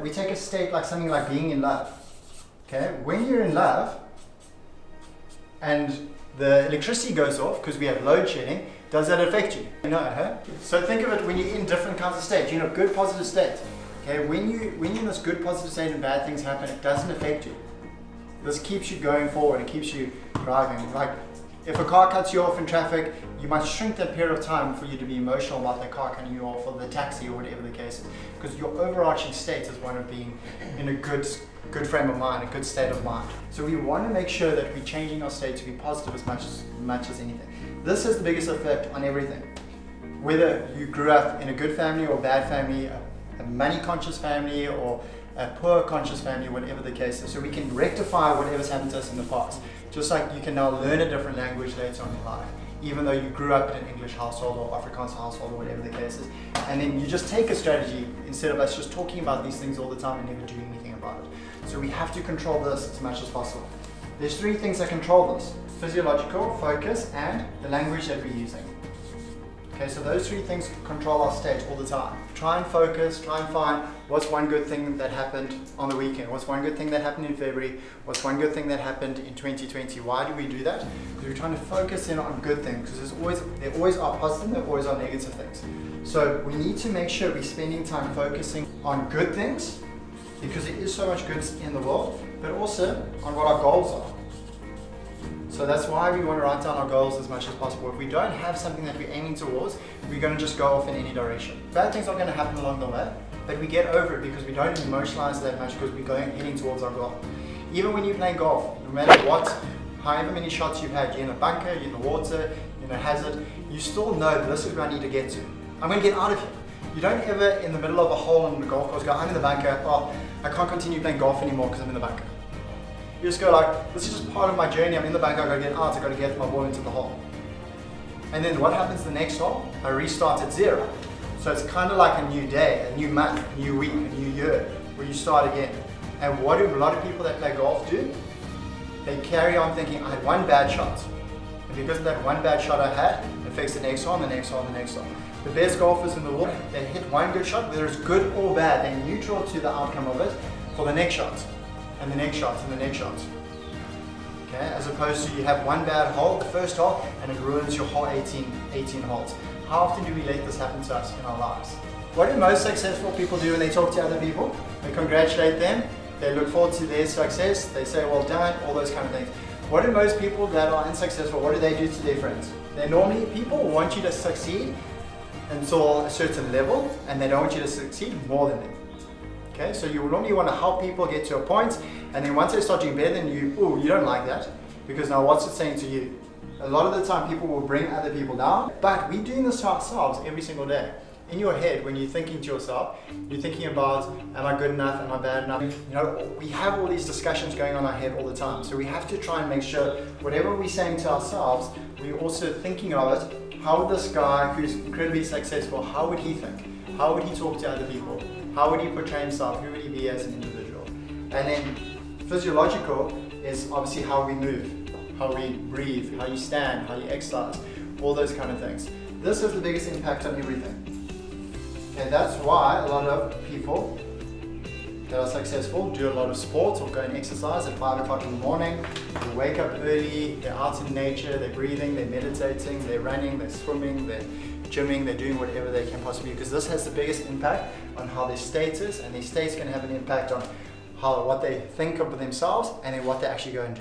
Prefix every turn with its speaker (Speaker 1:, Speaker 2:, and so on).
Speaker 1: We take a state like something like being in love. Okay, when you're in love and the electricity goes off because we have load shedding, does that affect you? No, huh? So think of it when you're in different kinds of states. You know, good positive states. Okay, when you're in this good positive state and bad things happen, it doesn't affect you. This keeps you going forward. It keeps you driving. Like if a car cuts you off in traffic, you must shrink that period of time for you to be emotional about the car cutting you off, or the taxi, or whatever the case is. Because your overarching state is one of being in a good frame of mind, a good state of mind. So we want to make sure that we're changing our state to be positive as much as anything. This has the biggest effect on everything. Whether you grew up in a good family or a bad family, a money conscious family or a poor conscious family, whatever the case is. So we can rectify whatever's happened to us in the past. Just like you can now learn a different language later on in life, even though you grew up in an English household or Afrikaans household or whatever the case is. And then you just take a strategy instead of us just talking about these things all the time and never doing anything about it. So we have to control this as much as possible. There's three things that control this: physiological, focus, and the language that we're using. Okay, so those three things control our state all the time. Try and focus, try and find what's one good thing that happened on the weekend, what's one good thing that happened in February, what's one good thing that happened in 2020. Why do we do that? Because we're trying to focus in on good things, because there always are positive, there always are negative things. So we need to make sure we're spending time focusing on good things, because there is so much good in the world, but also on what our goals are. So that's why we want to write down our goals as much as possible. If we don't have something that we're aiming towards, we're going to just go off in any direction. Bad things are going to happen along the way, but we get over it because we don't emotionalize that much, because we're heading towards our goal. Even when you're playing golf, no matter what, however many shots you've had, you're in a bunker, you're in the water, you're in a hazard, you still know that this is where I need to get to. I'm going to get out of here. You don't ever, in the middle of a hole in the golf course, go, I'm in the bunker, oh, I can't continue playing golf anymore because I'm in the bunker. You just go like, this is just part of my journey, I'm in the bunker, I've got to get out, I've got to get my ball into the hole. And then what happens the next hole? I restart at zero. So it's kind of like a new day, a new month, a new week, a new year, where you start again. And what do a lot of people that play golf do? They carry on thinking, I had one bad shot. And because of that one bad shot I had, it affects the next hole, and the next hole, and the next hole. The best golfers in the world, they hit one good shot, whether it's good or bad, they're neutral to the outcome of it for the next shot. And the next shot, and the next shot. Okay, as opposed to you have one bad hole, the first hole, and it ruins your whole 18 holes. How often do we let this happen to us in our lives? What do most successful people do when they talk to other people? They congratulate them, they look forward to their success, they say well done, all those kind of things. What do most people that are unsuccessful, what do they do to their friends? They normally, people want you to succeed until a certain level, and they don't want you to succeed more than them. Okay, so you normally want to help people get to a point, and then once they start doing better than you, oh, you don't like that, because now what's it saying to you? A lot of the time people will bring other people down, but we're doing this to ourselves every single day. In your head, when you're thinking to yourself, you're thinking about, am I good enough, am I bad enough? You know, we have all these discussions going on in our head all the time, so we have to try and make sure whatever we're saying to ourselves, we're also thinking of it. How would this guy who's incredibly successful, how would he think? How would he talk to other people? How would he portray himself? Who would he be as an individual? And then physiological is obviously how we move, how we breathe, how you stand, how you exercise, all those kind of things. This has the biggest impact on everything. And that's why a lot of people that are successful do a lot of sports or go and exercise at 5 o'clock in the morning. They wake up early, they're out in nature, they're breathing, they're meditating, they're running, they're swimming, they're gymming, they're doing whatever they can possibly do, because this has the biggest impact on how their state is, and their state's going to have an impact on what they think of themselves and then what they actually go and do.